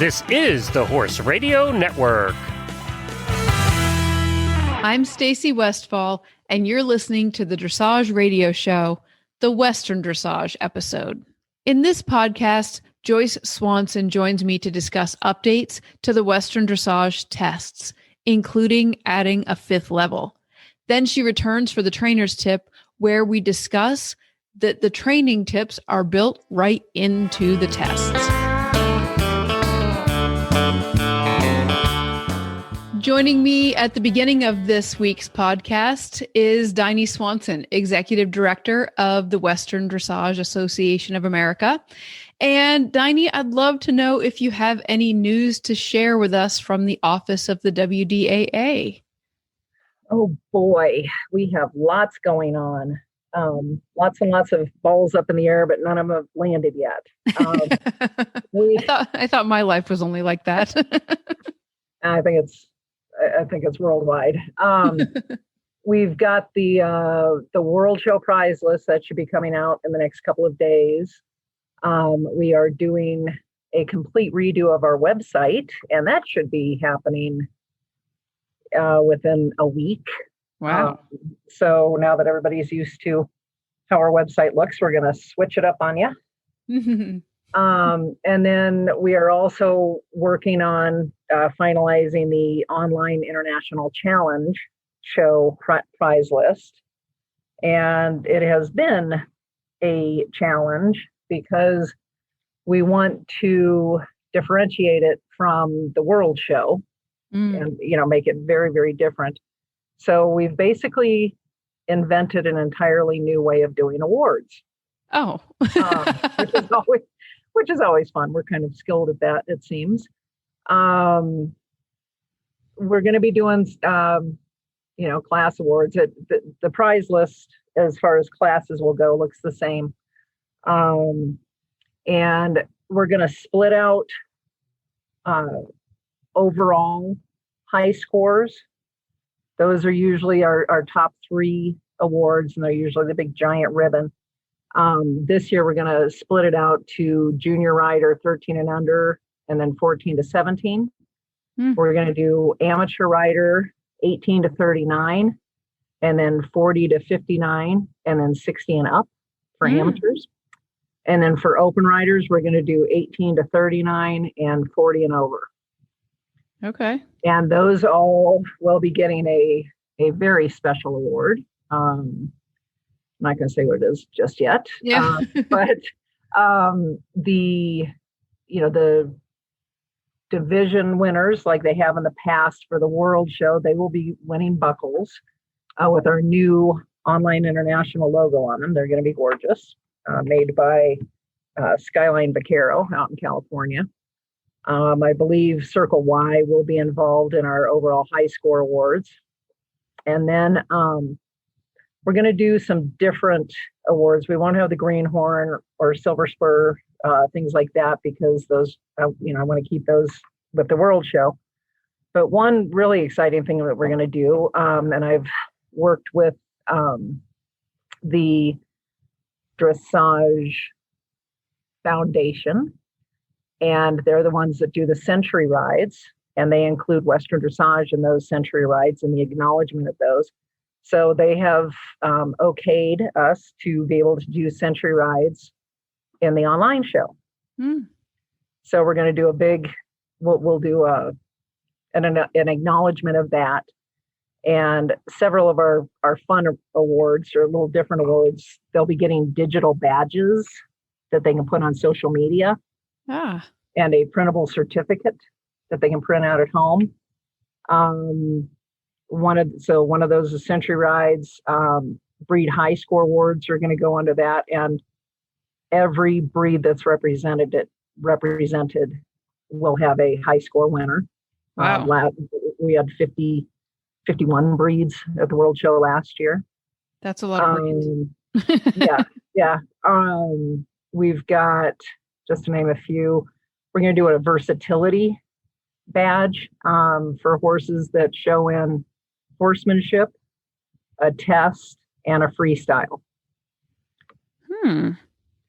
This is the Horse Radio Network. I'm Stacy Westfall, and you're listening to the Dressage Radio Show, the Western Dressage episode. In this podcast, Joyce Swanson joins me to discuss updates to the Western Dressage tests, including adding a 5th level. Then she returns for the trainer's tip, where we discuss that the training tips are built right into the tests. Joining me at the beginning of this week's podcast is Dini Swanson, Executive Director of the Western Dressage Association of America. And Dini, I'd love to know if you have any news to share with us from the office of the WDAA. Oh boy, we have lots going on. Lots and lots of balls up in the air, but none of them have landed yet. I thought my life was only like that. I think it's worldwide. We've got the World Show prize list that should be coming out in the next couple of days. We are doing a complete redo of our website, and that should be happening within a week. Wow. So now that everybody's used to how our website looks, we're going to switch it up on you. And then we are also working on finalizing the online international challenge show prize list. And it has been a challenge because we want to differentiate it from the world show and, make it very, very different. So we've basically invented an entirely new way of doing awards. Oh, which is always fun. We're kind of skilled at that, it seems. We're going to be doing, class awards. The prize list, as far as classes will go, looks the same. And we're going to split out overall high scores. Those are usually our top 3 awards, and they're usually the big giant ribbon. This year, we're going to split it out to junior rider 13 and under, and then 14 to 17. We're going to do amateur rider 18 to 39, and then 40 to 59, and then 60 and up for amateurs. And then for open riders, we're going to do 18 to 39 and 40 and over. Okay. And those all will be getting a very special award. I'm not going to say what it is just yet. Yeah. But the division winners, like they have in the past for the World Show, they will be winning buckles with our new online international logo on them. They're going to be gorgeous, made by Skyline Vaquero out in California. I believe Circle Y will be involved in our overall high score awards. And then we're going to do some different awards. We won't have the greenhorn or silver spur, things like that, because those, I want to keep those with the World Show. But one really exciting thing that we're going to do, and I've worked with the Dressage Foundation, and they're the ones that do the century rides, and they include Western Dressage in those century rides and the acknowledgement of those. So they have okayed us to be able to do century rides in the online show. So we're going to do we'll do an acknowledgement of that. And several of our fun awards, or little different awards, they'll be getting digital badges that they can put on social media. And a printable certificate that they can print out at home. One of those is century rides. Breed high score awards are going to go under that, and every breed that's represented will have a high score winner. Wow. We had 51 breeds at the World Show last year. That's a lot of breeds. Yeah. We've got, just to name a few, we're going to do a versatility badge for horses that show in horsemanship, a test, and a freestyle.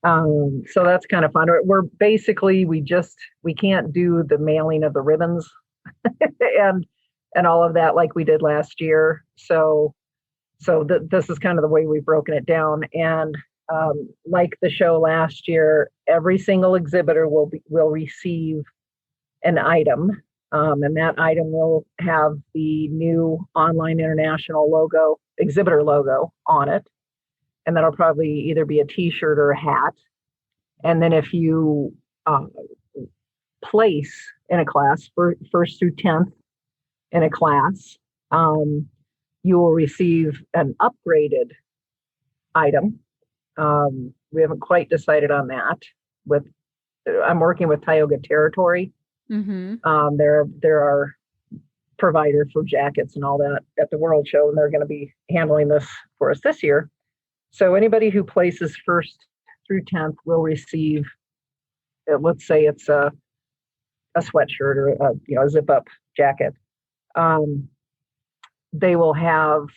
So that's kind of fun. We're basically, we can't do the mailing of the ribbons and all of that like we did last year. So this is kind of the way we've broken it down. And like the show last year, every single exhibitor will receive an item, and that item will have the new Online International logo, exhibitor logo on it, and that'll probably either be a T-shirt or a hat. And then if you place in a class, first through 10th in a class, you will receive an upgraded item. We haven't quite decided on that. I'm working with Tioga Territory. Mm-hmm. They're our provider for jackets and all that at the World Show, and they're going to be handling this for us this year. So anybody who places first through 10th will receive, let's say it's a sweatshirt or a zip-up jacket. They will have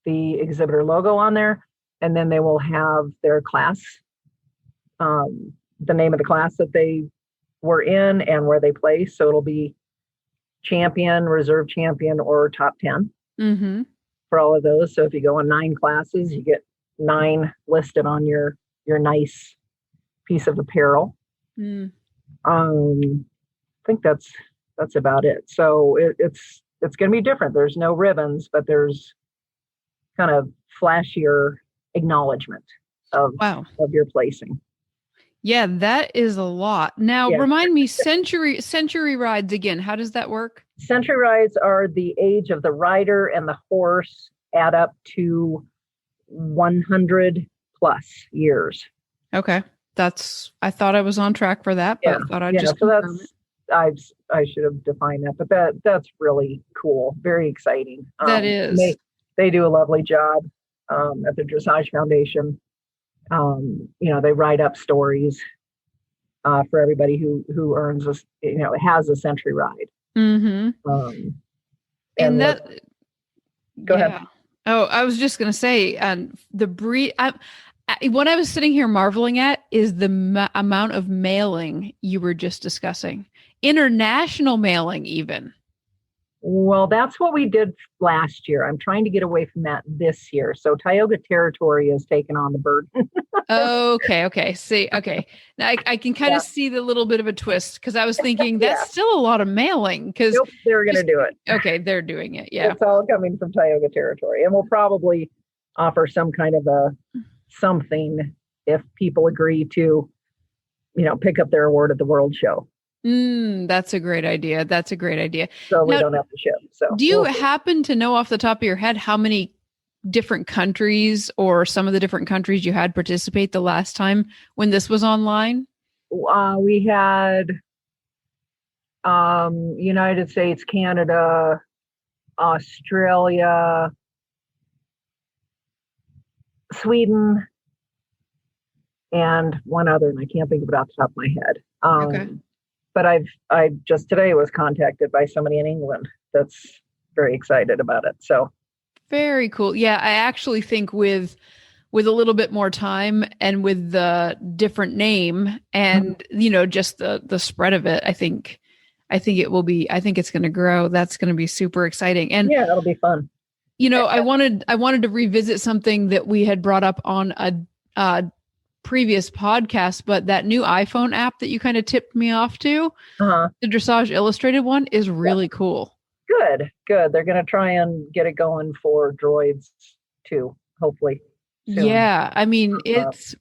the exhibitor logo on there, and then they will have their class, the name of the class that they were in and where they placed. So it'll be champion, reserve champion, or top 10 mm-hmm. for all of those. So if you go in 9 classes, you get 9 listed on your nice piece of apparel. Mm. I think that's about it. So it's going to be different. There's no ribbons, but there's kind of flashier acknowledgement of your placing. Yeah, that is a lot. Now, remind me, century rides again. How does that work? Century rides are the age of the rider and the horse add up to 100 plus years. Okay. I thought I was on track for that, but I thought I'd just confirm it. I should have defined that, but that's really cool. Very exciting. That is. They do a lovely job at the Dressage Foundation. They write up stories for everybody who earns has a century ride. Mm-hmm. And that. Go ahead. Oh, I was just going to say, the breed. What I was sitting here marveling at is the amount of mailing you were just discussing. International mailing, even. Well, that's what we did last year. I'm trying to get away from that this year. So Tioga Territory has taken on the burden. Okay. See, okay. Now I can kind of see the little bit of a twist, because I was thinking that's still a lot of mailing. Because they're going to do it. Okay, they're doing it. Yeah, it's all coming from Tioga Territory, and we'll probably offer some kind of something if people agree to, pick up their award at the World Show. That's a great idea. So we don't have to ship. So do you happen to know off the top of your head how many different countries or some of the different countries you had participate the last time when this was online? We had United States, Canada, Australia, Sweden, and one other, and I can't think of it off the top of my head. Okay. But I just today was contacted by somebody in England that's very excited about it. So very cool. Yeah, I actually think with a little bit more time and with the different name and just the spread of it, I think it will be. I think it's going to grow. That's going to be super exciting. And yeah, it'll be fun. I wanted to revisit something that we had brought up on a previous podcast, but that new iPhone app that you kind of tipped me off to, the Dressage Illustrated one, is really cool. Good. They're going to try and get it going for droids too, hopefully. Soon. Yeah. I mean, it's,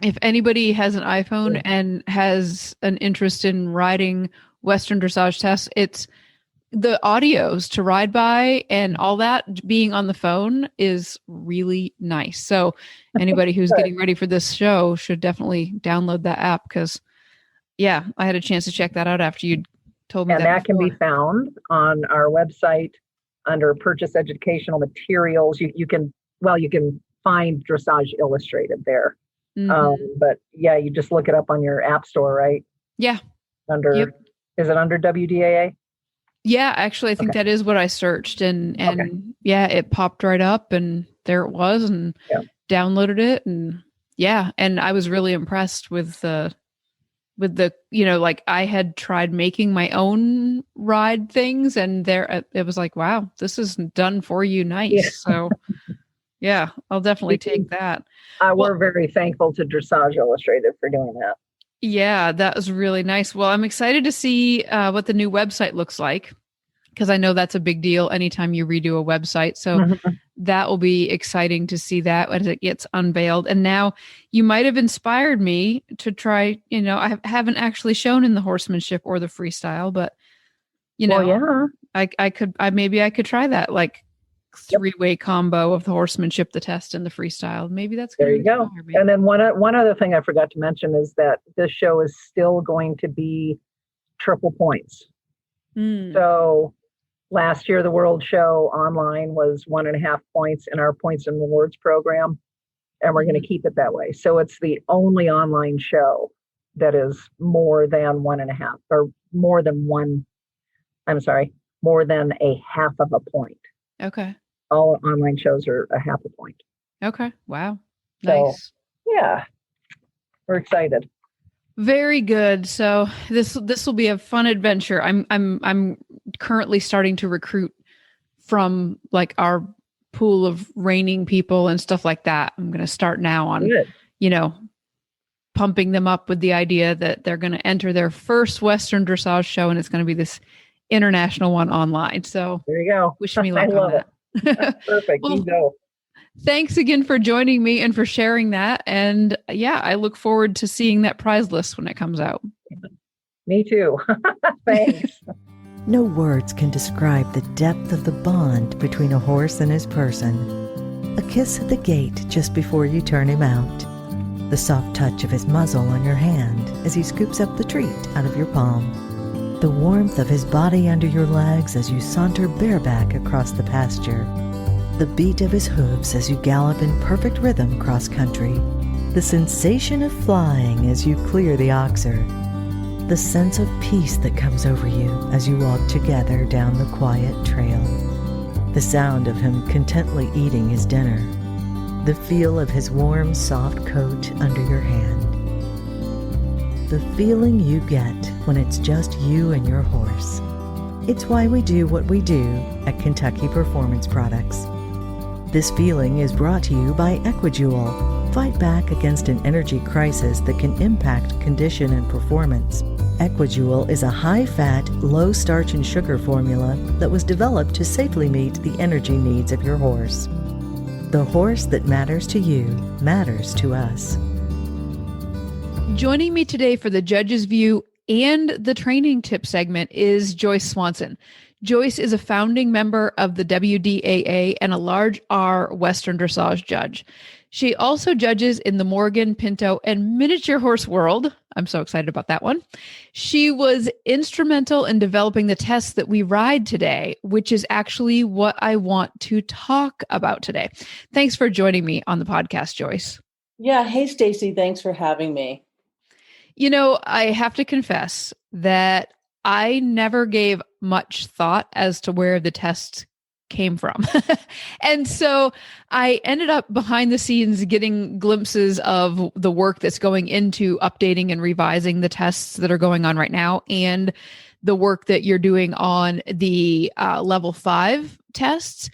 if anybody has an iPhone and has an interest in riding Western Dressage Tests, it's the audios to ride by and all that being on the phone is really nice. So anybody who's getting ready for this show should definitely download that app, because I had a chance to check that out after you told me that can be found on our website under Purchase Educational Materials. You can find Dressage Illustrated there. Mm-hmm. But you just look it up on your app store, right? Yeah. Is it under WDAA? Yeah, actually, I think that is what I searched, and it popped right up, and there it was, and downloaded it, and Yeah. And I was really impressed with the, like I had tried making my own ride things and there, it was like, wow, this is done for you. Yeah. Nice. So yeah, I'll definitely take that. We're very thankful to Dressage Illustrated for doing that. Yeah, that was really nice. Well, I'm excited to see what the new website looks like, because I know that's a big deal anytime you redo a website. So that will be exciting to see that as it gets unveiled. And now you might have inspired me to try, I haven't actually shown in the horsemanship or the freestyle, but maybe I could try that, like three-way combo of the horsemanship, the test, and the freestyle. Maybe that's there you go. And then one other thing I forgot to mention is that this show is still going to be triple points. So last year, the World Show online was 1.5 points in our points and rewards program, and we're going to keep it that way. So it's the only online show that is more than 1.5 or more than one. I'm sorry, more than a half of a point. Okay. All online shows are a half a point. Okay. Wow. So, nice. Yeah, we're excited. Very good. So this will be a fun adventure. I'm currently starting to recruit from like our pool of reining people and stuff like that. I'm going to start now on, pumping them up with the idea that they're going to enter their first Western dressage show, and it's going to be this international one online. So there you go. Wish me luck on that. That's perfect. Well, you go. Thanks again for joining me and for sharing that. And yeah, I look forward to seeing that prize list when it comes out. Me too. Thanks. No words can describe the depth of the bond between a horse and his person. A kiss at the gate just before you turn him out. The soft touch of his muzzle on your hand as he scoops up the treat out of your palm. The warmth of his body under your legs as you saunter bareback across the pasture. The beat of his hooves as you gallop in perfect rhythm cross-country. The sensation of flying as you clear the oxer. The sense of peace that comes over you as you walk together down the quiet trail. The sound of him contently eating his dinner. The feel of his warm, soft coat under your hand. The feeling you get when it's just you and your horse. It's why we do what we do at Kentucky Performance Products. This feeling is brought to you by Equijewel. Fight back against an energy crisis that can impact condition and performance. Equijewel is a high-fat, low-starch and sugar formula that was developed to safely meet the energy needs of your horse. The horse that matters to you matters to us. Joining me today for the Judge's View and the training tip segment is Joyce Swanson. Joyce is a founding member of the WDAA and a large R Western dressage judge. She also judges in the Morgan, Pinto, and miniature horse world. I'm so excited about that one. She was instrumental in developing the tests that we ride today, which is actually what I want to talk about today. Thanks for joining me on the podcast, Joyce. Yeah. Hey, Stacy. Thanks for having me. I have to confess that I never gave much thought as to where the test came from. And so I ended up behind the scenes getting glimpses of the work that's going into updating and revising the tests that are going on right now, and the work that you're doing on the level 5 tests.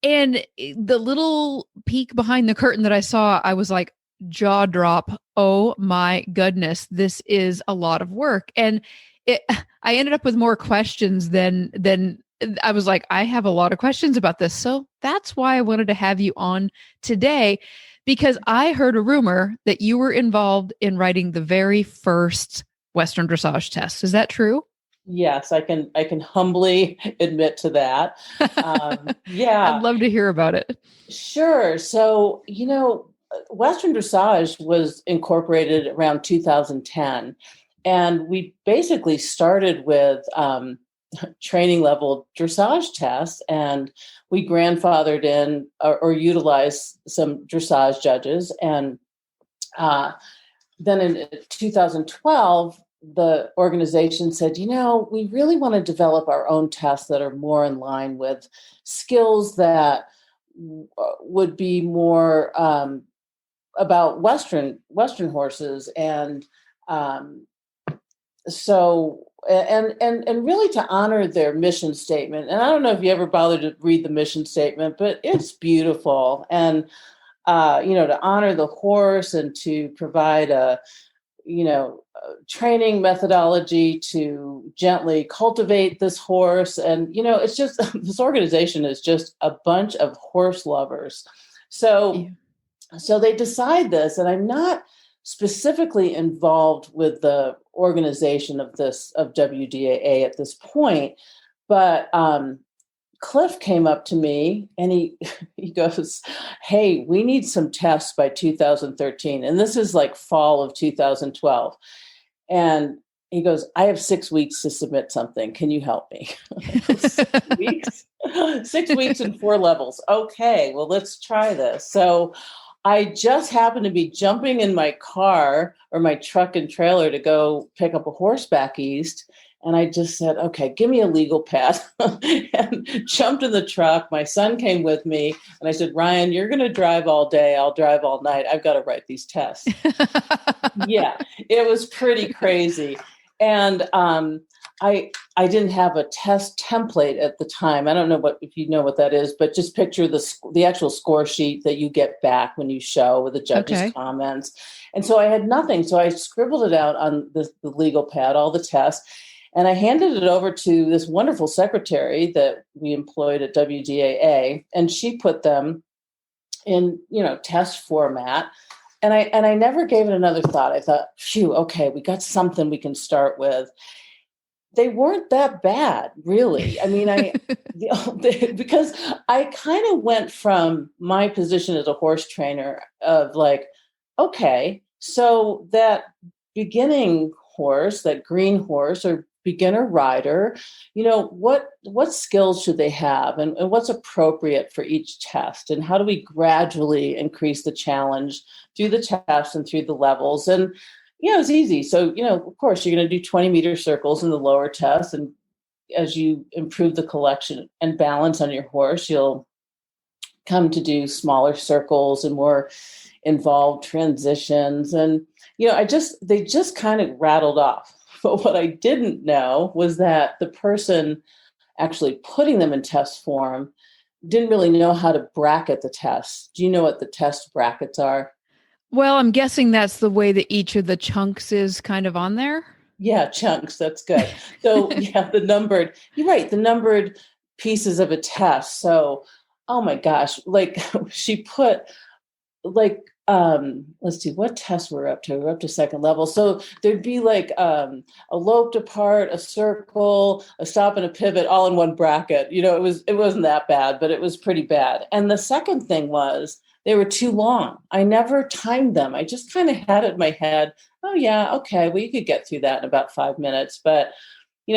And the little peek behind the curtain that I saw, I was like, jaw drop. Oh my goodness, this is a lot of work. And I ended up with more questions than I was like, I have a lot of questions about this. So that's why I wanted to have you on today, because I heard a rumor that you were involved in writing the very first Western dressage test. Is that true? Yes, I can humbly admit to that. Yeah. I'd love to hear about it. Sure. So, Western dressage was incorporated around 2010. And we basically started with training level dressage tests, and we grandfathered in or utilized some dressage judges. And then in 2012, the organization said, we really want to develop our own tests that are more in line with skills that would be more about Western horses, and so and really to honor their mission statement. And I don't know if you ever bothered to read the mission statement, but it's beautiful. And to honor the horse and to provide a training methodology to gently cultivate this horse. And, it's just, this organization is just a bunch of horse lovers. So they decide this, and I'm not specifically involved with the organization of WDAA at this point, but Cliff came up to me and he goes, "Hey, we need some tests by 2013." And this is like fall of 2012. And he goes, "I have 6 weeks to submit something. Can you help me?" 6 weeks? 6 weeks and 4 levels. Okay, well, let's try this. So I just happened to be jumping in my car or my truck and trailer to go pick up a horse back east. And I just said, "Okay, give me a legal pad," and jumped in the truck. My son came with me, and I said, "Ryan, you're going to drive all day. I'll drive all night. I've got to write these tests." Yeah, it was pretty crazy. And I didn't have a test template at the time. I don't know if you know what that is, but just picture the actual score sheet that you get back when you show with the judges' comments. And so I had nothing. So I scribbled it out on the legal pad, all the tests. And I handed it over to this wonderful secretary that we employed at WDAA, and she put them in, test format. And I never gave it another thought. I thought, phew, okay, we got something we can start with. They weren't that bad, really. I mean, because I kind of went from my position as a horse trainer of like, okay, so that beginning horse, that green horse or beginner rider, what skills should they have, and what's appropriate for each test, and how do we gradually increase the challenge through the test and through the levels? And it's easy. So, of course, you're going to do 20-meter circles in the lower test. And as you improve the collection and balance on your horse, you'll come to do smaller circles and more involved transitions. And, they just kind of rattled off. But what I didn't know was that the person actually putting them in test form didn't really know how to bracket the tests. Do you know what the test brackets are? Well, I'm guessing that's the way that each of the chunks is kind of on there. Yeah, chunks. That's good. So yeah, you're right, the numbered pieces of a test. So, oh my gosh, like she put let's see what tests we're up to. We're up to second level. So there'd be like a loped apart, a circle, a stop and a pivot all in one bracket. It wasn't that bad, but it was pretty bad. And the second thing was they were too long. I never timed them. I just kind of had it in my head. Oh yeah, okay, well, you could get through that in about 5 minutes. But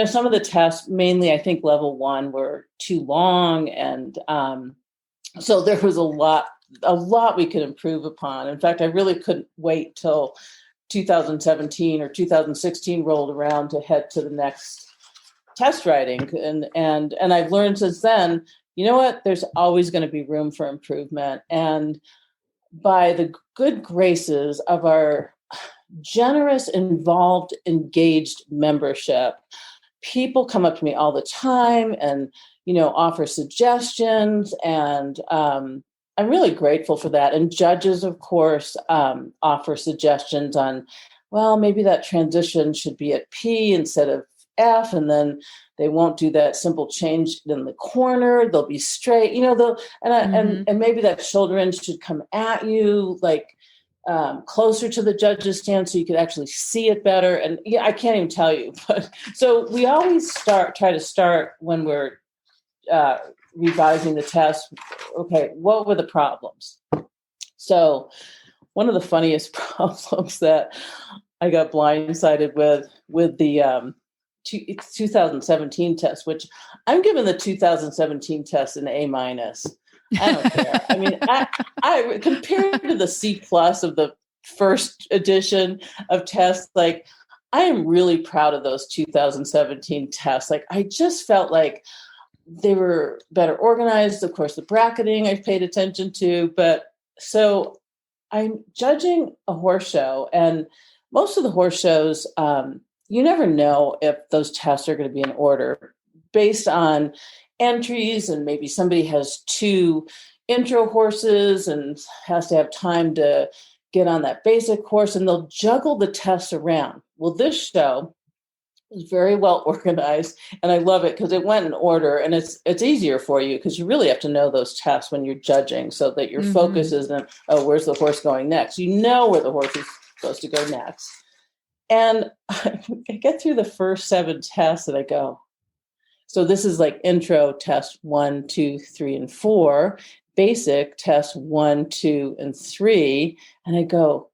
some of the tests, mainly I think level 1, were too long. And so there was a lot we could improve upon. In fact, I really couldn't wait till 2017 or 2016 rolled around to head to the next test writing. And I've learned since then, you know what, there's always going to be room for improvement. And by the good graces of our generous, involved, engaged membership, people come up to me all the time and, offer suggestions. And I'm really grateful for that. And judges, of course, offer suggestions on, well, maybe that transition should be at P instead of F, and then they won't do that simple change in the corner. They'll be straight, and maybe that shoulder end should come at you, like closer to the judge's stand so you could actually see it better. And yeah, I can't even tell you. But so we always try to start when we're revising the test. Okay, what were the problems? So one of the funniest problems that I got blindsided with the 2017 test, which I'm giving the 2017 test an A-. I don't care. I mean, I compared to the C+ of the first edition of tests, like I am really proud of those 2017 tests. Like I just felt like they were better organized. Of course, the bracketing I paid attention to, but so I'm judging a horse show, and most of the horse shows, you never know if those tests are going to be in order based on entries, and maybe somebody has 2 intro horses and has to have time to get on that basic horse, and they'll juggle the tests around. Well, this show is very well organized, and I love it because it went in order, and it's easier for you because you really have to know those tests when you're judging, so that your focus isn't, oh, where's the horse going next? You know where the horse is supposed to go next. And I get through the first 7 tests and I go, so this is like intro test 1, 2, 3, and 4, basic test 1, 2, and 3. And I go,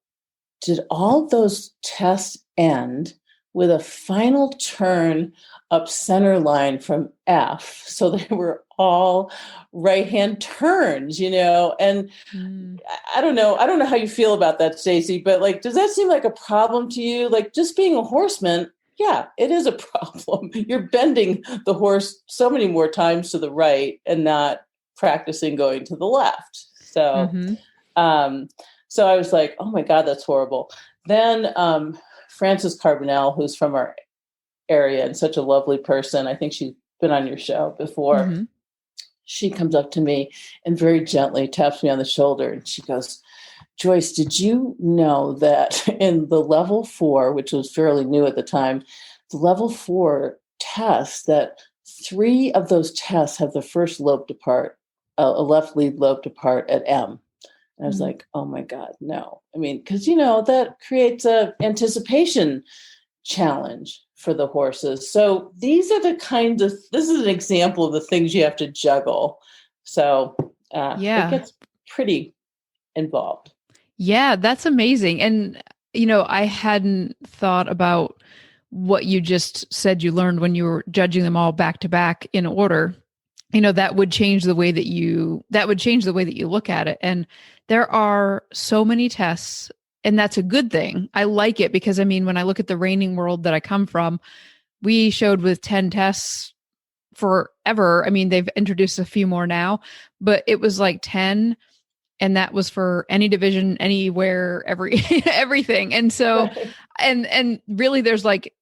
did all those tests end with a final turn up center line from F? So they were all right-hand turns, and I don't know how you feel about that, Stacy, but like, does that seem like a problem to you? Like, just being a horseman, yeah, it is a problem. You're bending the horse so many more times to the right and not practicing going to the left. So, so I was like, oh my God, that's horrible. Then Frances Carbonell, who's from our area and such a lovely person, I think she's been on your show before. She comes up to me and very gently taps me on the shoulder, and she goes, Joyce, did you know that in the level 4, which was fairly new at the time, the level 4 tests, that 3 of those tests have the first lobe depart, a left lead lobe depart at M. And I was like, oh my God, no. I mean, because, that creates a anticipation challenge for the horses. So these are this is an example of the things you have to juggle. So it gets pretty involved. Yeah, that's amazing. And, I hadn't thought about what you just said you learned when you were judging them all back to back in order. That would change the way that you look at it. And there are so many tests, and that's a good thing. I like it because, when I look at the reining world that I come from, we showed with 10 tests forever. They've introduced a few more now, but it was like 10. And that was for any division, anywhere, everything. And so, and really there's like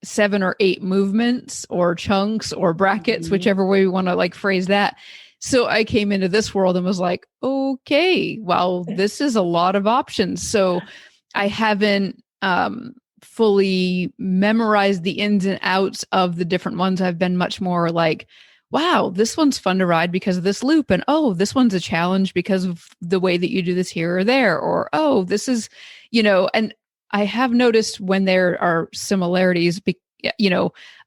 7 or 8 movements or chunks or brackets, whichever way we want to like phrase that. So I came into this world and was like, okay, well, this is a lot of options. So I haven't fully memorized the ins and outs of the different ones. I've been much more like, wow, this one's fun to ride because of this loop. And, oh, this one's a challenge because of the way that you do this here or there. Or, oh, this is, and I have noticed when there are similarities,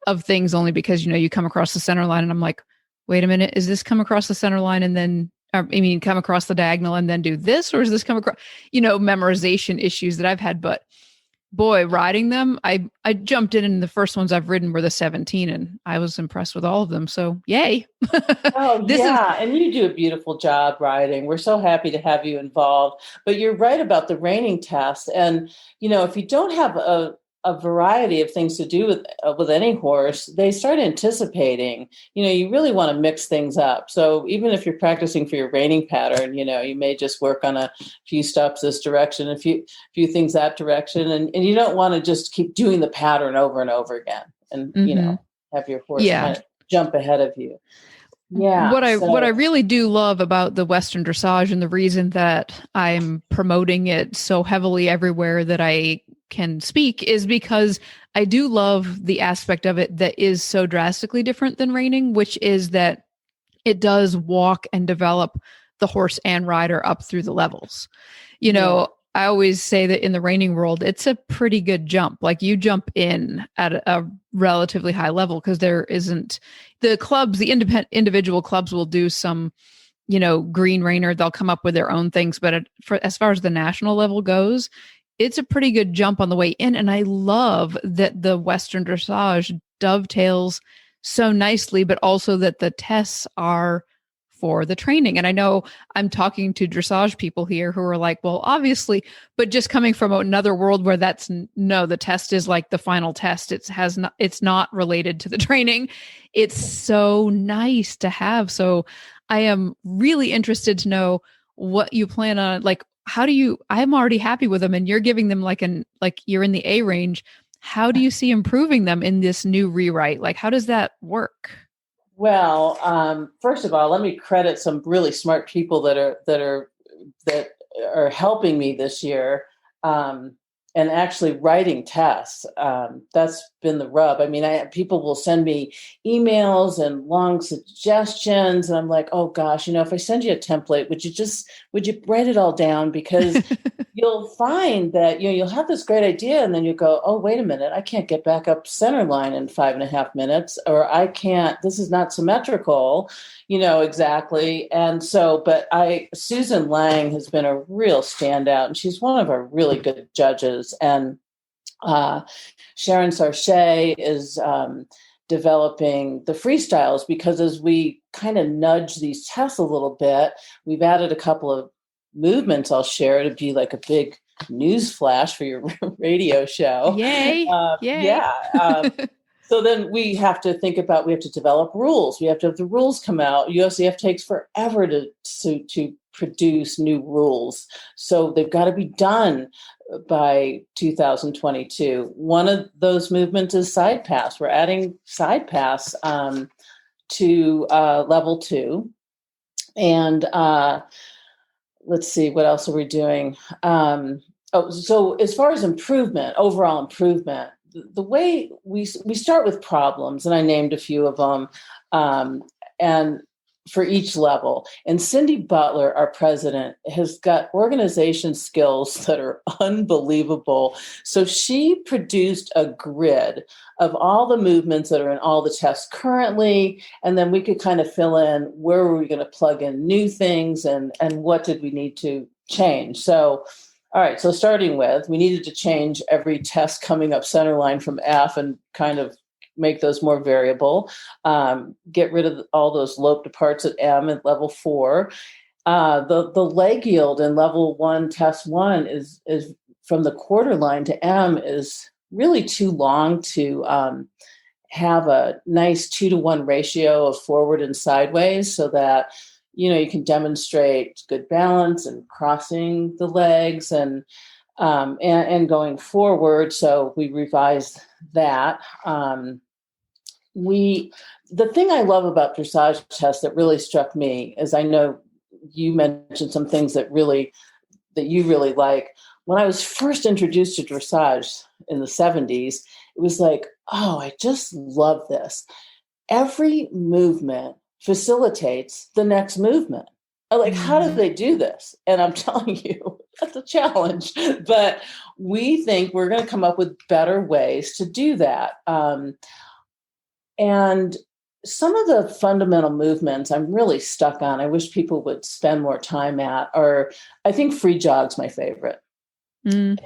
of things only because, you come across the center line and I'm like, wait a minute, is this come across the center line and then, come across the diagonal and then do this? Or is this come across, memorization issues that I've had, but boy, riding them, I jumped in, and the first ones I've ridden were the 17, and I was impressed with all of them. So yay. And you do a beautiful job riding. We're so happy to have you involved, but you're right about the reining test. And, if you don't have a variety of things to do with any horse, they start anticipating, you really want to mix things up. So even if you're practicing for your reining pattern, you may just work on a few stops this direction, a few things that direction. And you don't want to just keep doing the pattern over and over again and, have your horse kind of jump ahead of you. Yeah. What I really do love about the Western dressage, and the reason that I'm promoting it so heavily everywhere that I can speak, is because I do love the aspect of it that is so drastically different than reining, which is that it does walk and develop the horse and rider up through the levels. I always say that in the reining world, it's a pretty good jump. Like, you jump in at a relatively high level because there isn't the clubs, the individual clubs will do some, green reiner. They'll come up with their own things. But as far as the national level goes, it's a pretty good jump on the way in. And I love that the Western dressage dovetails so nicely, but also that the tests are for the training. And I know I'm talking to dressage people here who are like, well, obviously, but just coming from another world where the test is like the final test. It's not related to the training. It's so nice to have. So I am really interested to know what you plan on, like, I'm already happy with them and you're giving them like you're in the A range. How do you see improving them in this new rewrite? Like, how does that work? Well, first of all, let me credit some really smart people that are helping me this year. And actually writing tests. That's been the rub. I mean, people will send me emails and long suggestions, and I'm like, oh gosh, if I send you a template, would you write it all down? Because you'll find that, you'll have this great idea and then you go, oh, wait a minute, I can't get back up center line in 5.5 minutes, or this is not symmetrical, exactly. And so, but Susan Lang has been a real standout, and she's one of our really good judges. And Sharon Sarche is developing the freestyles, because as we kind of nudge these tests a little bit, we've added a couple of movements I'll share to be like a big news flash for your radio show. Yay. Yay. Yeah. So then we have to develop rules. We have to have the rules come out. USCF takes forever to produce new rules. So they've got to be done by 2022. One of those movements is side pass. We're adding side pass to level 2. And let's see, what else are we doing? So as far as overall improvement, the way we start with problems, and I named a few of them, and for each level. And Cindy Butler, our president, has got organization skills that are unbelievable. So she produced a grid of all the movements that are in all the tests currently, and then we could kind of fill in where were we going to plug in new things and what did we need to change. So, all right, so starting with, we needed to change every test coming up center line from F and kind of make those more variable, get rid of all those loped parts at M at level 4. The leg yield in level 1, test 1 is from the quarter line to M is really too long to have a nice 2-to-1 ratio of forward and sideways, so that you can demonstrate good balance and crossing the legs and going forward. So we revised that. The thing I love about dressage tests that really struck me is, I know you mentioned some things that you really like. When I was first introduced to dressage in the 70s, it was like, oh, I just love this. Every movement facilitates the next movement. I'm like, how do they do this? And I'm telling you, that's a challenge. But we think we're going to come up with better ways to do that. And some of the fundamental movements I'm really stuck on, I wish people would spend more time at, are, I think free jog's my favorite. And,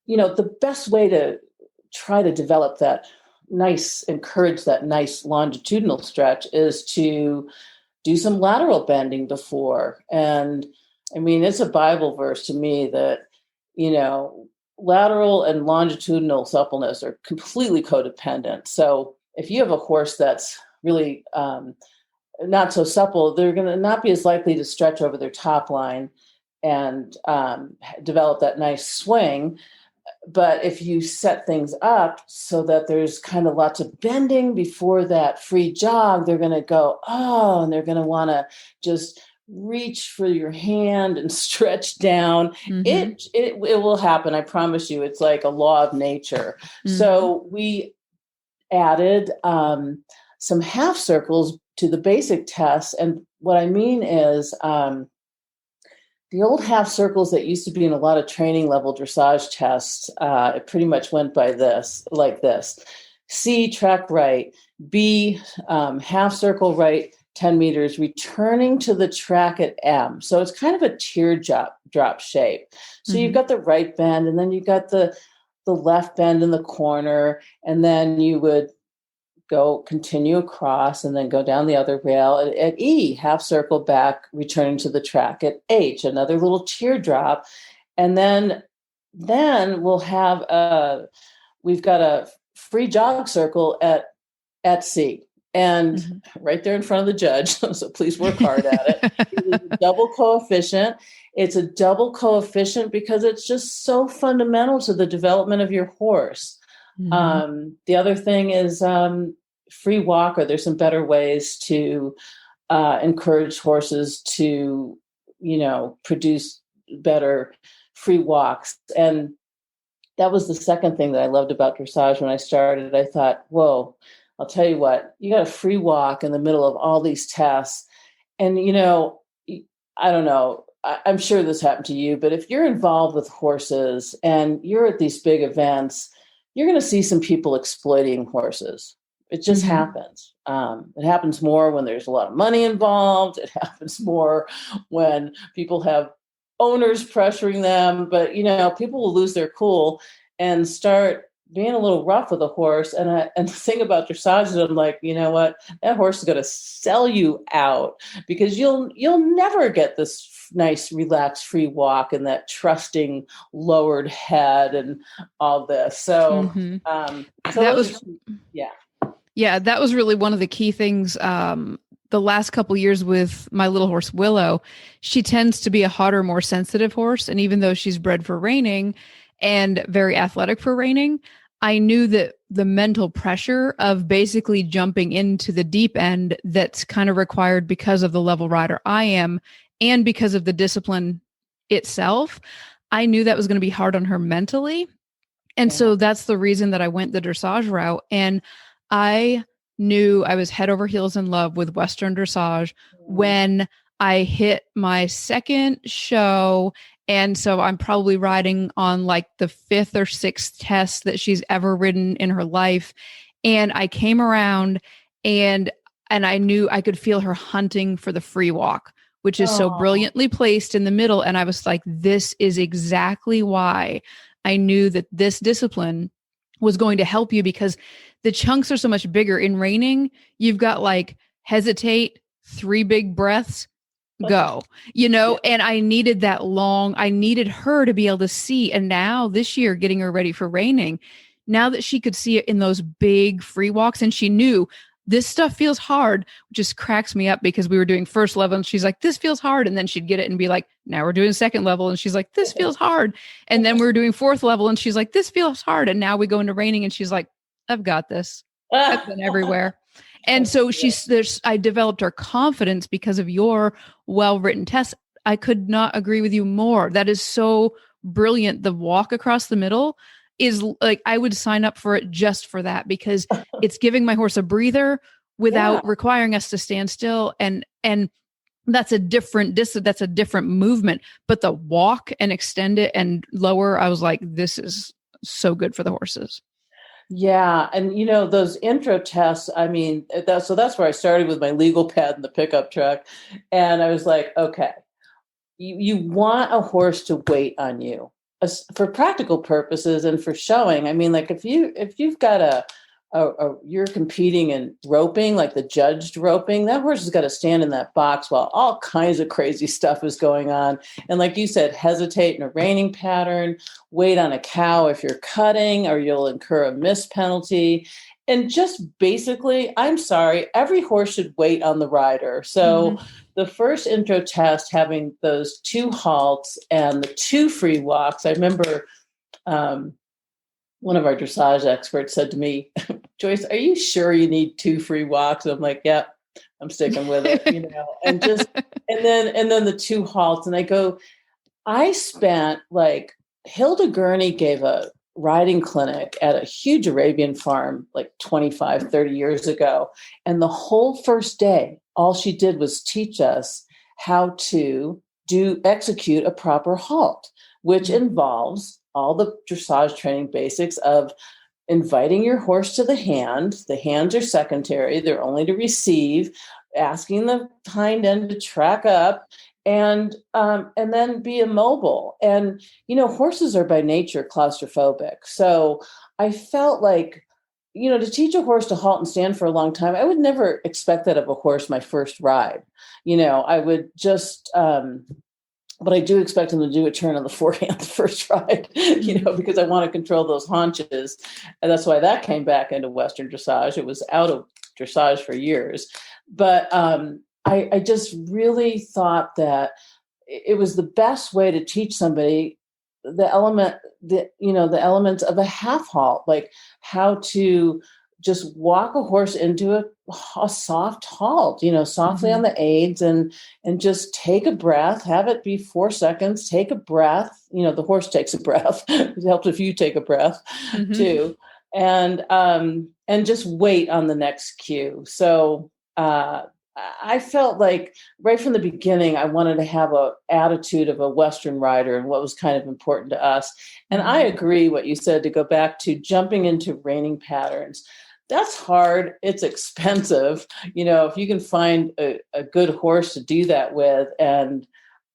the best way to try to develop encourage that nice longitudinal stretch is to do some lateral bending before. And I mean, it's a Bible verse to me that, lateral and longitudinal suppleness are completely codependent. So if you have a horse that's really not so supple, they're going to not be as likely to stretch over their top line and develop that nice swing. But if you set things up so that there's kind of lots of bending before that free jog, they're going to go, oh, and they're going to want to just reach for your hand and stretch down. It will happen. I promise you. It's like a law of nature. So we added some half circles to the basic tests. And what I mean is the old half circles that used to be in a lot of training level dressage tests, it pretty much went by like this. C, track right. B, half circle right, 10 meters, returning to the track at M. So it's kind of a teardrop shape. So you've got the right bend, and then you've got the left bend in the corner, and then you would continue across and then go down the other rail at E, half circle back, returning to the track at H, another little teardrop. And then we'll have we've got a free jog circle at C. And right there in front of the judge, so please work hard at it. It is a double coefficient. It's a double coefficient because it's just so fundamental to the development of your horse. The other thing is free walk, or there's some better ways to encourage horses to, produce better free walks. And that was the second thing that I loved about dressage when I started. I thought, whoa, I'll tell you what, you got a free walk in the middle of all these tests. And, I don't know, I'm sure this happened to you, but if you're involved with horses and you're at these big events, you're going to see some people exploiting horses. It just happens. It happens more when there's a lot of money involved. It happens more when people have owners pressuring them. But, people will lose their cool and start being a little rough with a horse. And the thing about dressage is I'm like, you know what? That horse is going to sell you out because you'll never get this nice, relaxed, free walk and that trusting lowered head and all this. So, Yeah, that was really one of the key things. The last couple of years with my little horse, Willow, she tends to be a hotter, more sensitive horse. And even though she's bred for reining and very athletic for reining, I knew that the mental pressure of basically jumping into the deep end that's kind of required because of the level rider I am and because of the discipline itself, I knew that was going to be hard on her mentally. And so that's the reason that I went the dressage route. And I knew I was head over heels in love with Western dressage when I hit my second show. And so I'm probably riding on like the 5th or 6th test that she's ever ridden in her life. And I came around and I knew I could feel her hunting for the free walk, which is so brilliantly placed in the middle. And I was like, this is exactly why I knew that this discipline was going to help you, because the chunks are so much bigger. In reining, you've got like hesitate, 3 big breaths, go, and I needed that I needed her to be able to see. And now this year, getting her ready for reining, now that she could see it in those big free walks, and she knew this stuff feels hard, which just cracks me up because we were doing first level and she's like, this feels hard. And then she'd get it and be like, now we're doing second level. And she's like, this feels hard. And then we were doing 4th level and she's like, this feels hard. And now we go into reining and she's like, I've got this. I've been everywhere. And so I developed her confidence because of your well-written tests. I could not agree with you more. That is so brilliant. The walk across the middle is like, I would sign up for it just for that, because it's giving my horse a breather without requiring us to stand still. And that's a different movement, but the walk and extend it and lower, I was like, this is so good for the horses. Yeah. And, those intro tests, I mean, that's where I started with my legal pad in the pickup truck. And I was like, okay, you want a horse to wait on you for practical purposes and for showing. I mean, like if you've got you're competing in roping, like the judged roping, that horse has got to stand in that box while all kinds of crazy stuff is going on. And like you said, hesitate in a reining pattern, wait on a cow if you're cutting, or you'll incur a miss penalty. And just basically, I'm sorry, every horse should wait on the rider. So the first intro test, having those 2 halts and the 2 free walks, I remember one of our dressage experts said to me, Joyce, are you sure you need 2 free walks? And I'm like, yep, I'm sticking with it, and then the 2 halts. And I spent like, Hilda Gurney gave a riding clinic at a huge Arabian farm like 25, 30 years ago. And the whole first day, all she did was teach us how to execute a proper halt, which involves all the dressage training basics of inviting your horse to the hand. The hands are secondary. They're only to receive, asking the hind end to track up, and then be immobile. And, horses are by nature claustrophobic. So I felt like, to teach a horse to halt and stand for a long time, I would never expect that of a horse my first ride. I would just, but I do expect him to do a turn on the forehand the first ride, because I want to control those haunches. And that's why that came back into Western dressage. It was out of dressage for years, but I just really thought that it was the best way to teach somebody the elements of a half halt, like how to just walk a horse into a soft halt, softly on the aids, and just take a breath, have it be 4 seconds, take a breath. The horse takes a breath. It helps if you take a breath too. And just wait on the next cue. So, I felt like right from the beginning, I wanted to have an attitude of a Western rider and what was kind of important to us. And I agree what you said, to go back to jumping into reining patterns. That's hard. It's expensive. If you can find a good horse to do that with, and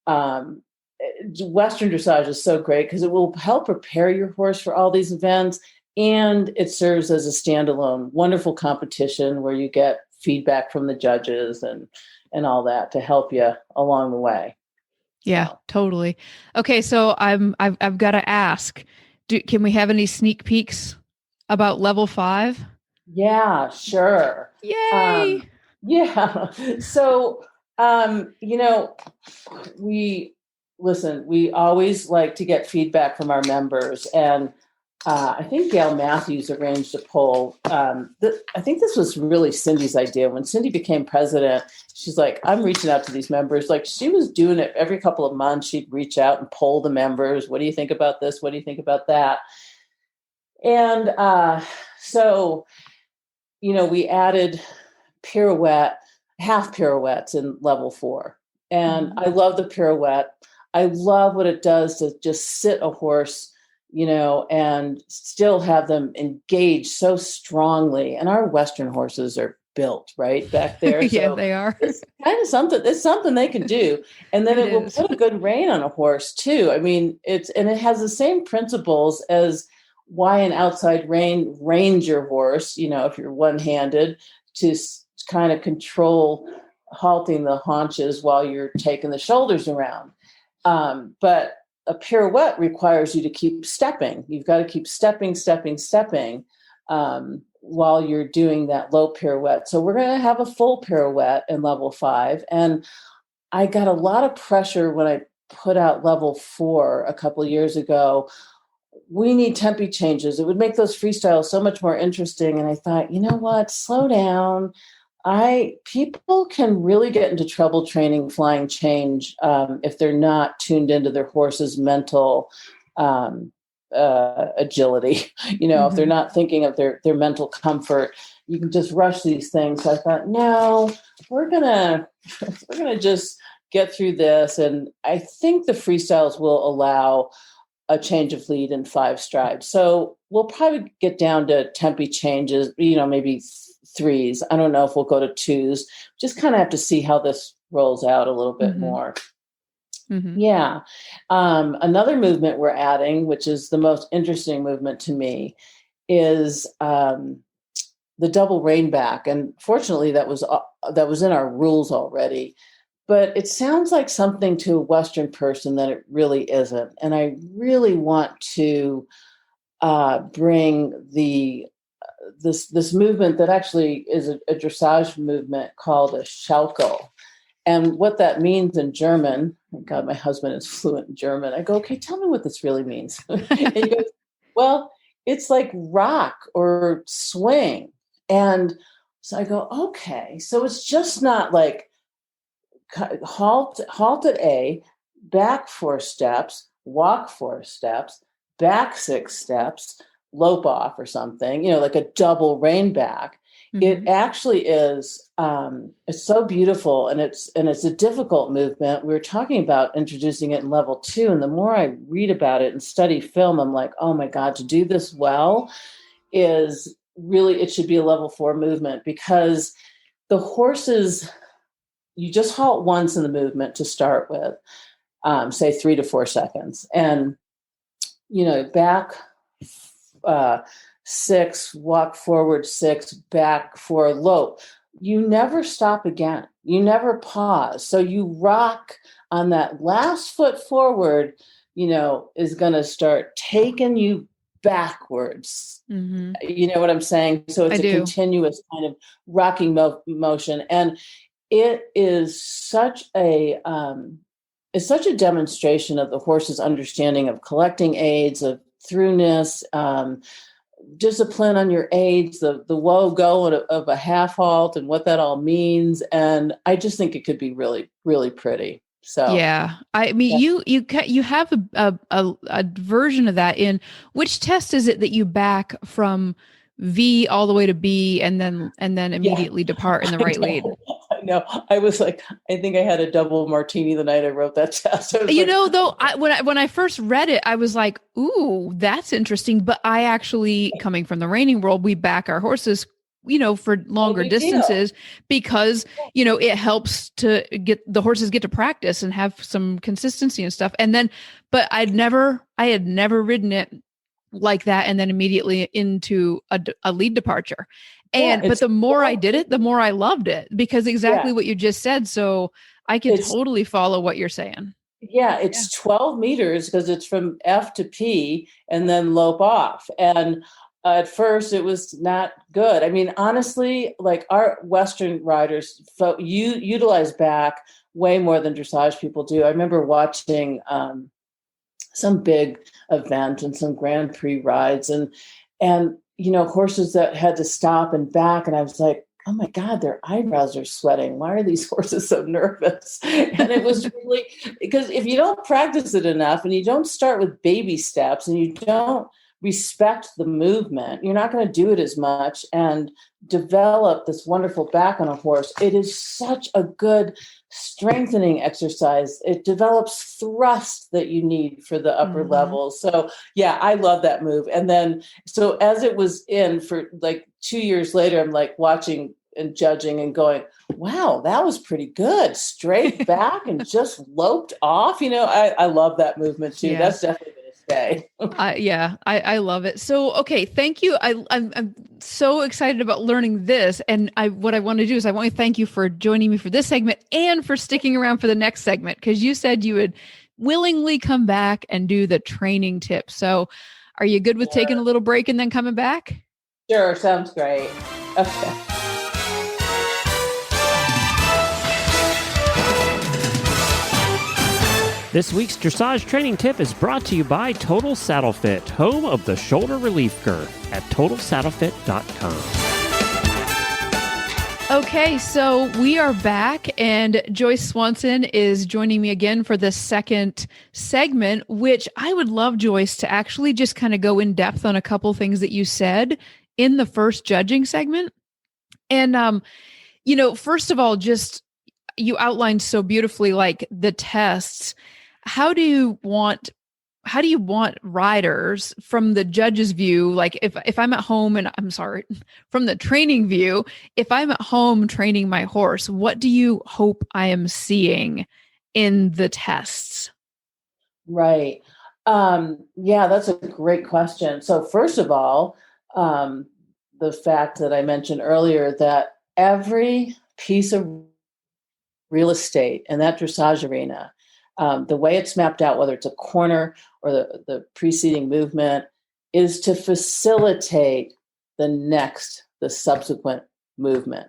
Western dressage is so great because it will help prepare your horse for all these events. And it serves as a standalone, wonderful competition where you get feedback from the judges and all that to help you along the way. Yeah, totally. Okay. So I've got to ask, can we have any sneak peeks about level 5? Yeah, sure. Yay. Yeah. So, we always like to get feedback from our members, and I think Gail Matthews arranged a poll. I think this was really Cindy's idea. When Cindy became president, she's like, I'm reaching out to these members. Like, she was doing it every couple of months. She'd reach out and poll the members. What do you think about this? What do you think about that? And so, we added half pirouettes in level 4. And I love the pirouette. I love what it does to just sit a horse, and still have them engaged so strongly. And our Western horses are built right back there. Yeah, so they are. It's kind of something. It's something they can do, and then it will put a good rein on a horse too. I mean, it has the same principles as why an outside rein reins your horse. If you're one-handed, to kind of control halting the haunches while you're taking the shoulders around. But a pirouette requires you to keep stepping. You've got to keep stepping while you're doing that low pirouette. So we're going to have a full pirouette in level 5. And I got a lot of pressure when I put out level 4 a couple of years ago. We need tempi changes. It would make those freestyles so much more interesting. And I thought, you know what, slow down. People can really get into trouble training flying change if they're not tuned into their horse's mental agility. If they're not thinking of their mental comfort, you can just rush these things. So I thought, no, we're gonna just get through this, and I think the freestyles will allow a change of lead in 5 strides. So we'll probably get down to tempi changes, maybe 3s. I don't know if we'll go to 2s. Just kind of have to see how this rolls out a little bit more. Yeah. Another movement we're adding, which is the most interesting movement to me, is the double rein back. And fortunately, that was in our rules already. But it sounds like something to a Western person that it really isn't. And I really want to bring this movement that actually is a dressage movement called a Schalkel. And what that means in German, thank God my husband is fluent in German. I go, okay, tell me what this really means. And he goes, well, it's like rock or swing. And so I go, okay, so it's just not like halt at A, back 4 steps, walk 4 steps, back 6 steps, lope off or something, like a double rein back. It actually is, it's so beautiful, and it's a difficult movement. We were talking about introducing it in level 2, and the more I read about it and study film, I'm like, oh my God, to do this well is really, it should be a level 4 movement, because the horses, you just halt once in the movement to start with, say 3 to 4 seconds, and back 6, walk forward 6, back 4, lope. You never stop again. You never pause. So you rock on that last foot forward, is going to start taking you backwards. Mm-hmm. You know what I'm saying? So it's continuous kind of rocking motion. And it is such a demonstration of the horse's understanding of collecting aids, of throughness, discipline on your aids, the whoa go of a half halt and what that all means. And I just think it could be really, really pretty. So yeah, I mean, you have a version of that in which test is it that you back from V all the way to B and then immediately depart in the right lead? I know. I was like, I think I had a double martini the night I wrote that test. When I first read it, I was like, ooh, that's interesting. But I actually, coming from the reining world, we back our horses, for longer distances because, it helps to get the horses get to practice and have some consistency and stuff. And then, but I had never ridden it like that and then immediately into a lead departure. But the more I did it, the more I loved it because exactly what you just said. So I can totally follow what you're saying. Yeah, it's 12 meters because it's from F to P and then lope off. And at first it was not good. I mean, honestly, like our Western riders utilize back way more than dressage people do. I remember watching some big event and some Grand Prix rides and horses that had to stop and back. And I was like, oh my God, their eyebrows are sweating. Why are these horses so nervous? And it was really because if you don't practice it enough and you don't start with baby steps and you don't respect the movement, you're not going to do it as much and develop this wonderful back on a horse. It is such a good strengthening exercise. It develops thrust that you need for the upper levels. So yeah, I love that move. And then, so as it was in for like 2 years later, I'm like watching and judging and going, wow, that was pretty good. Straight back and just loped off. I love that movement too. Yeah. That's definitely day. I love it. So, okay. Thank you. I'm so excited about learning this. And what I want to do is I want to thank you for joining me for this segment and for sticking around for the next segment. Cause you said you would willingly come back and do the training tips. So are you good with taking a little break and then coming back? Sure. Sounds great. Okay. This week's dressage training tip is brought to you by Total Saddle Fit, home of the shoulder relief girth at totalsaddlefit.com. Okay, so we are back and Joyce Swanson is joining me again for the second segment, which I would love, Joyce, to actually just kind of go in depth on a couple things that you said in the first judging segment. And, first of all, just you outlined so beautifully, like the tests. How do you want riders from the judge's view? Like if I'm at home from the training view, if I'm at home training my horse, what do you hope I am seeing in the tests? Right. Yeah, that's a great question. So first of all, the fact that I mentioned earlier that every piece of real estate in that dressage arena, the way it's mapped out, whether it's a corner or the preceding movement, is to facilitate the subsequent movement.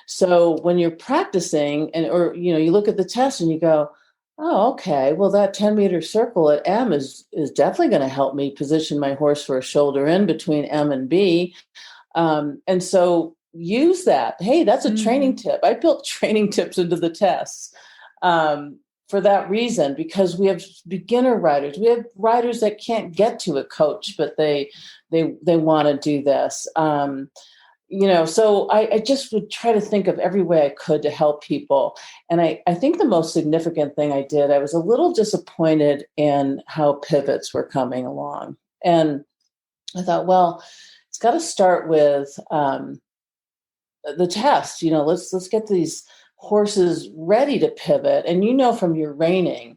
So when you're practicing you look at the test and you go, oh, okay, well, that 10-meter circle at M is definitely going to help me position my horse for a shoulder in between M and B. And so use that. Hey, that's a training tip. I built training tips into the tests for that reason, because we have beginner riders. We have riders that can't get to a coach, but they want to do this. So I just would try to think of every way I could to help people. And I think the most significant thing I did, I was a little disappointed in how pivots were coming along. And I thought, well, it's got to start with the test. Let's get these horses ready to pivot. And from your reining,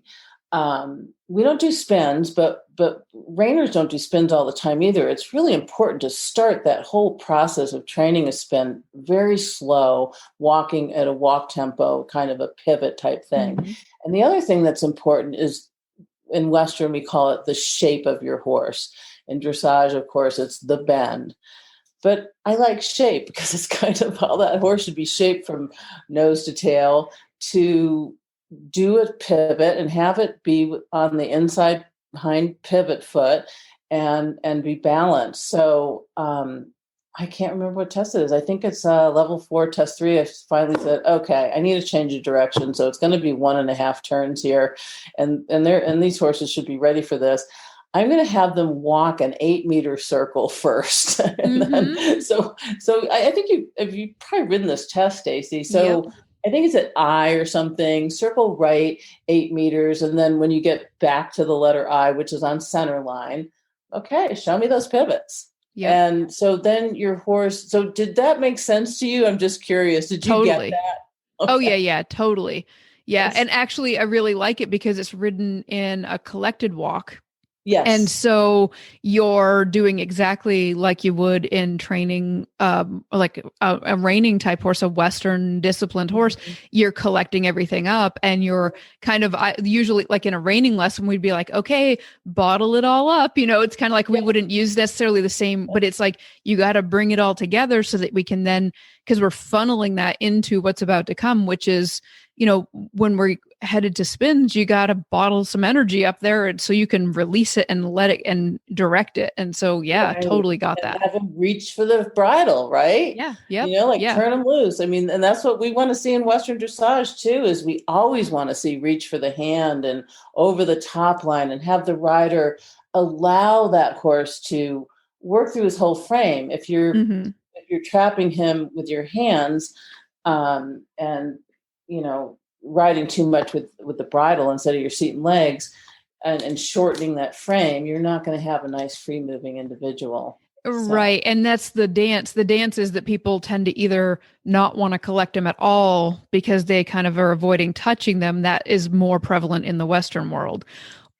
we don't do spins, but reiners don't do spins all the time either. It's really important to start that whole process of training a spin very slow, walking at a walk tempo, kind of a pivot type thing. Mm-hmm. And the other thing that's important is in Western, we call it the shape of your horse. In dressage, of course, it's the bend. But I like shape because it's kind of how that horse should be shaped from nose to tail, to do a pivot and have it be on the inside hind pivot foot and be balanced. So I can't remember what test it is. I think it's level 4, test 3. I finally said, okay, I need to change the direction. So it's going to be 1.5 turns here. And these horses should be ready for this. I'm going to have them walk an 8-meter circle first. And then, so I think you've probably ridden this test, Stacy. So yep. I think it's at I or something, circle right 8 meters. And then when you get back to the letter I, which is on center line, okay, show me those pivots. Yep. And so then your horse, so did that make sense to you? I'm just curious. Did you get that? Okay. Oh, yeah, totally. Yeah. Yes. And actually, I really like it because it's ridden in a collected walk. Yes. And so you're doing exactly like you would in training, like a reining type horse, a Western disciplined horse. You're collecting everything up, and you're kind of usually like in a reining lesson, we'd be like, okay, bottle it all up. It's kind of like we wouldn't use necessarily the same, but it's like you got to bring it all together so that we can then, because we're funneling that into what's about to come, which is, when we're headed to spins, you got to bottle some energy up there, and so you can release it and let it and direct it. And so, right. Totally got that. Have them reach for the bridle, right? Yeah. Yeah. Turn them loose. I mean, and that's what we want to see in Western dressage too, is we always want to see reach for the hand and over the top line, and have the rider allow that horse to work through his whole frame. If you're trapping him with your hands, and riding too much with the bridle instead of your seat and legs, and shortening that frame, you're not going to have a nice free moving individual. So. Right. And that's the dance. The dance is that people tend to either not want to collect them at all because they kind of are avoiding touching them. That is more prevalent in the Western world.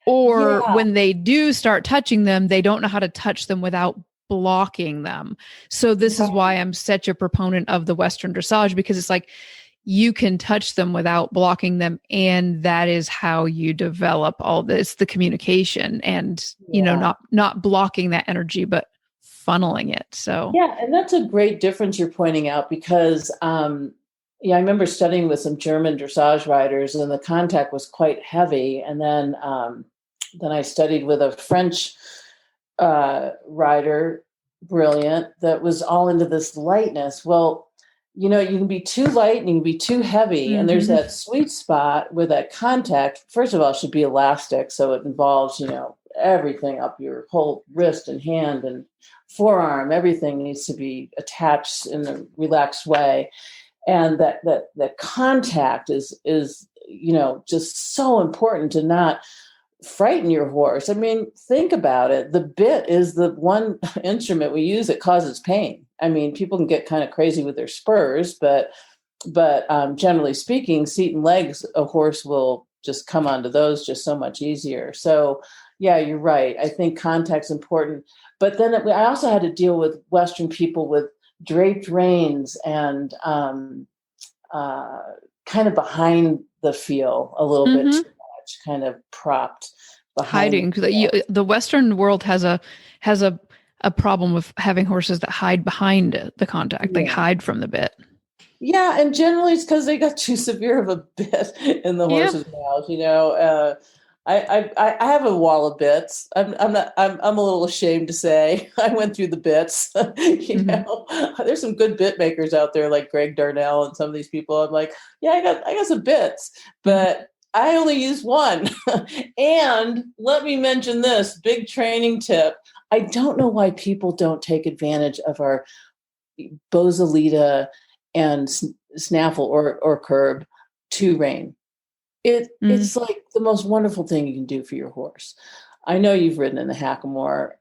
Or when they do start touching them, they don't know how to touch them without blocking them. So this is why I'm such a proponent of the Western dressage, because it's like, you can touch them without blocking them. And that is how you develop all this, the communication and, not blocking that energy, but funneling it. So, yeah. And that's a great difference you're pointing out, because, I remember studying with some German dressage riders, and the contact was quite heavy. And then I studied with a French rider, brilliant, that was all into this lightness. Well, you can be too light and you can be too heavy. And there's that sweet spot where that contact, first of all, should be elastic. So it involves, everything up your whole wrist and hand and forearm. Everything needs to be attached in a relaxed way. And that contact is just so important to not frighten your horse. I mean, think about it. The bit is the one instrument we use that causes pain. I mean, people can get kind of crazy with their spurs, but generally speaking, seat and legs, a horse will just come onto those just so much easier. So, yeah, you're right. I think contact's important. But then I also had to deal with Western people with draped reins and kind of behind the feel a little bit too much, kind of propped behind. Hiding. The Western world has a problem with having horses that hide behind the contact. They hide from the bit. Yeah, and generally it's because they got too severe of a bit in the horse's mouth. I have a wall of bits. I'm a little ashamed to say I went through the bits. There's some good bit makers out there like Greg Darnell and some of these people. I'm like, I got some bits, but I only use one. And let me mention this big training tip. I don't know why people don't take advantage of our Bozalita and Snaffle or Curb to rein. It's like the most wonderful thing you can do for your horse. I know you've ridden in the Hackamore.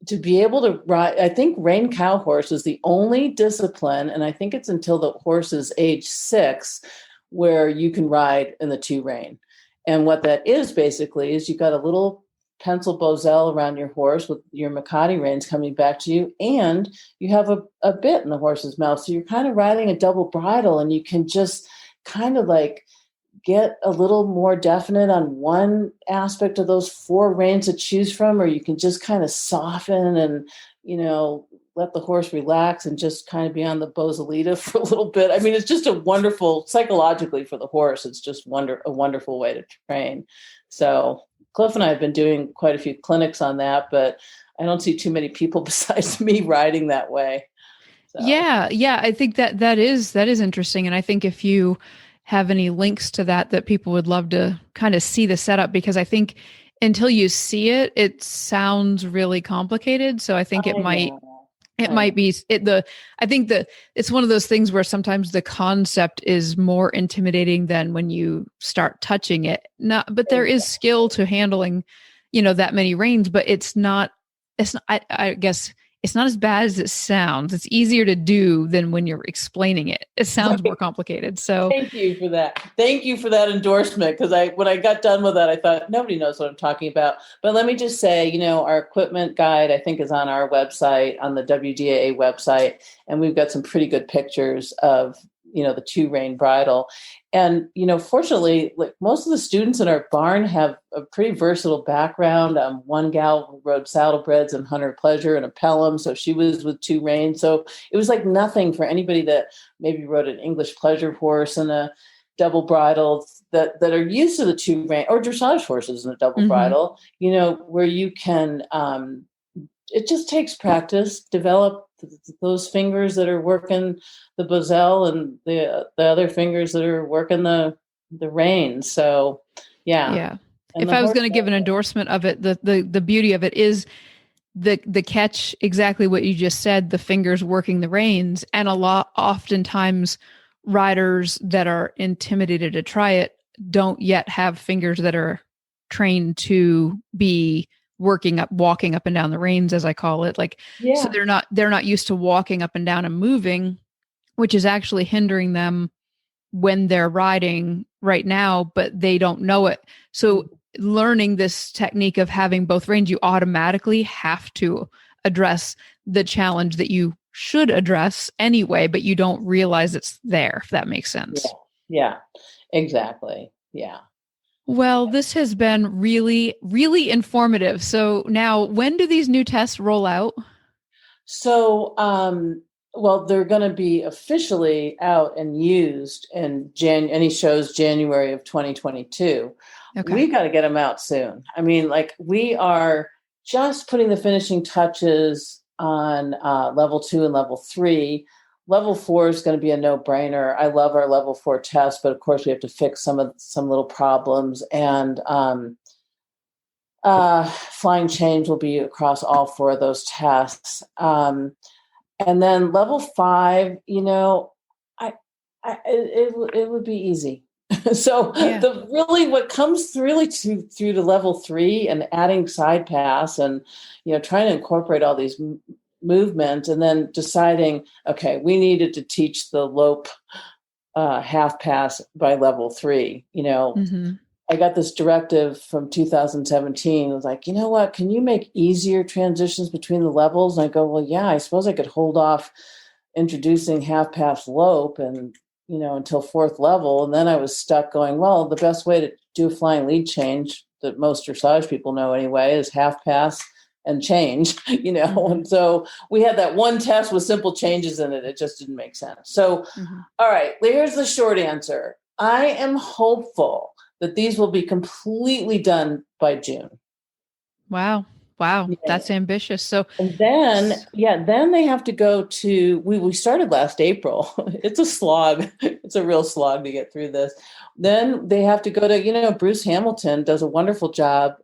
To be able to ride, I think rein cow horse is the only discipline, and I think it's until the horse is age 6, where you can ride in the 2 rein. And what that is basically is you've got a little pencil boselle around your horse with your Makati reins coming back to you, and you have a bit in the horse's mouth. So you're kind of riding a double bridle, and you can just kind of like get a little more definite on one aspect of those 4 reins to choose from, or you can just kind of soften and, let the horse relax and just kind of be on the Bosalita for a little bit. I mean, it's just psychologically for the horse, it's just a wonderful way to train. So Cliff and I have been doing quite a few clinics on that, but I don't see too many people besides me riding that way. So. Yeah. I think that is interesting. And I think if you have any links to that people would love to kind of see the setup, because I think until you see it, it sounds really complicated. So I think I think that it's one of those things where sometimes the concept is more intimidating than when you start touching it. But there is skill to handling, that many reins, but I guess it's not as bad as it sounds. It's easier to do than when you're explaining it. It sounds more complicated. So thank you for that. Thank you for that endorsement. Because when I got done with that, I thought nobody knows what I'm talking about. But let me just say, our equipment guide, I think, is on our website, on the WDAA website. And we've got some pretty good pictures of, the 2-rein bridle. And, fortunately, like most of the students in our barn have a pretty versatile background. One gal rode saddlebreds and hunter pleasure and a Pelham, so she was with 2 reins. So it was like nothing for anybody that maybe rode an English pleasure horse and a double bridle that are used to the 2 rein, or dressage horses and a double bridle, where you can, it just takes practice, develop those fingers that are working the Bosel and the other fingers that are working the reins. So yeah. And if I was going to give an endorsement of it, the beauty of it is the catch, exactly what you just said, the fingers working the reins. And oftentimes riders that are intimidated to try it don't yet have fingers that are trained to be walking up and down the reins, as I call it. So they're not used to walking up and down and moving, which is actually hindering them when they're riding right now, but they don't know it. So learning this technique of having both reins, you automatically have to address the challenge that you should address anyway, but you don't realize it's there, if that makes sense. Yeah, exactly. Yeah. Well, this has been really, really informative. So now, when do these new tests roll out? So, they're going to be officially out and used in any shows January of 2022. Okay. We've got to get them out soon. I mean, we are just putting the finishing touches on level 2 and level 3. Level 4 is going to be a no-brainer. I love our level 4 test, but of course we have to fix some little problems. And flying change will be across all 4 of those tests. And then level 5, it would be easy. So what comes really through to level 3 and adding side pass and trying to incorporate all these movement, and then deciding, okay, we needed to teach the lope half pass by level 3. I got this directive from 2017. It was like, what, can you make easier transitions between the levels? And I go, well, yeah, I suppose I could hold off introducing half pass lope and until 4th level. And then I was stuck going, well, the best way to do a flying lead change that most dressage people know anyway is half pass and change, and so we had that one test with simple changes in it. It just didn't make sense. So, All right, here's the short answer. I am hopeful that these will be completely done by June. Wow. Yeah. That's ambitious. So, and then they have to go to, we started last April. It's a slog. It's a real slog to get through this. Then they have to go to, Bruce Hamilton does a wonderful job,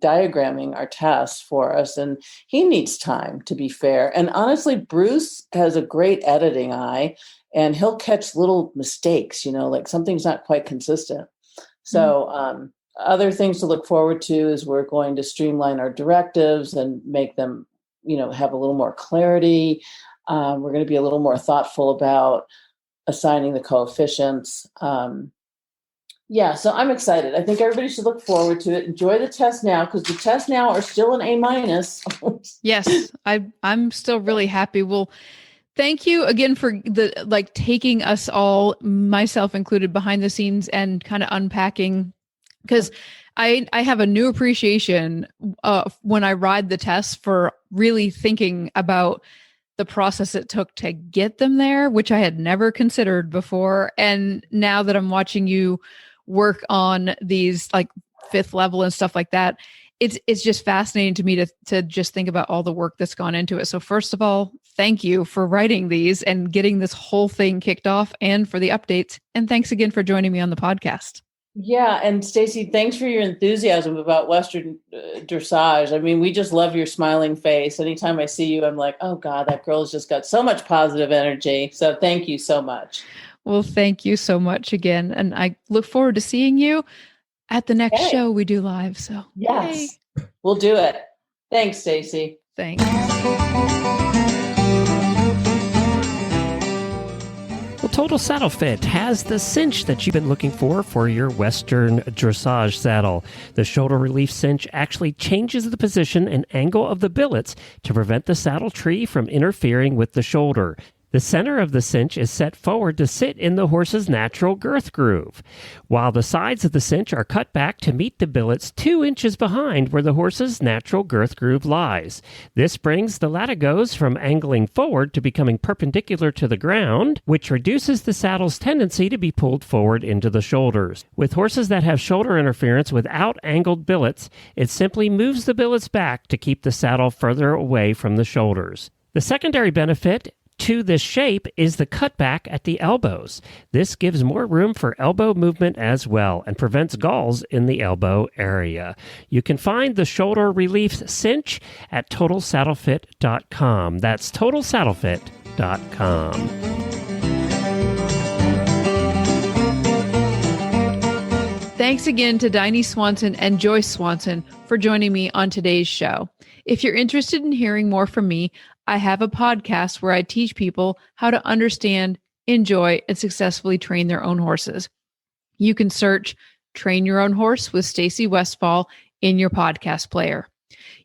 diagramming our tests for us, and he needs time, to be fair. And honestly, Bruce has a great editing eye, and he'll catch little mistakes, like something's not quite consistent. So other things to look forward to is we're going to streamline our directives and make them, have a little more clarity. We're going to be a little more thoughtful about assigning the coefficients. So I'm excited. I think everybody should look forward to it. Enjoy the test now, because the tests now are still an A-. Yes, I'm still really happy. Well, Thank you again for taking us all, myself included, behind the scenes and kind of unpacking, because I have a new appreciation when I ride the tests for really thinking about the process it took to get them there, which I had never considered before. And now that I'm watching you work on these like fifth level and stuff like that, it's just fascinating to me to just think about all the work that's gone into it. So first of all, thank you for writing these and getting this whole thing kicked off, and for the updates. And thanks again for joining me on the podcast. Yeah. And Stacy, thanks for your enthusiasm about Western dressage. I mean, we just love your smiling face. Anytime I see you, I'm like, oh God, that girl's just got so much positive energy. So thank you so much. Well, thank you so much again. And I look forward to seeing you at the next show we do live. So yes, we'll do it. Thanks, Stacy. Thanks. Well, Total Saddle Fit has the cinch that you've been looking for your Western dressage saddle. The shoulder relief cinch actually changes the position and angle of the billets to prevent the saddle tree from interfering with the shoulder. The center of the cinch is set forward to sit in the horse's natural girth groove, while the sides of the cinch are cut back to meet the billets 2 inches behind where the horse's natural girth groove lies. This brings the latigos from angling forward to becoming perpendicular to the ground, which reduces the saddle's tendency to be pulled forward into the shoulders. With horses that have shoulder interference without angled billets, it simply moves the billets back to keep the saddle further away from the shoulders. The secondary benefit to this shape is the cutback at the elbows. This gives more room for elbow movement as well and prevents galls in the elbow area. You can find the shoulder relief cinch at TotalSaddleFit.com. That's TotalSaddleFit.com. Thanks again to Dini Swanson and Joyce Swanson for joining me on today's show. If you're interested in hearing more from me, I have a podcast where I teach people how to understand, enjoy, and successfully train their own horses. You can search Train Your Own Horse with Stacy Westfall in your podcast player.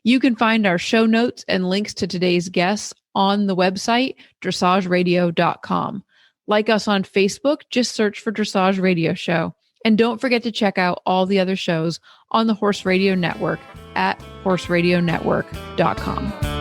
You can find our show notes and links to today's guests on the website, dressageradio.com. Like us on Facebook, just search for Dressage Radio Show. And don't forget to check out all the other shows on the Horse Radio Network at horseradionetwork.com.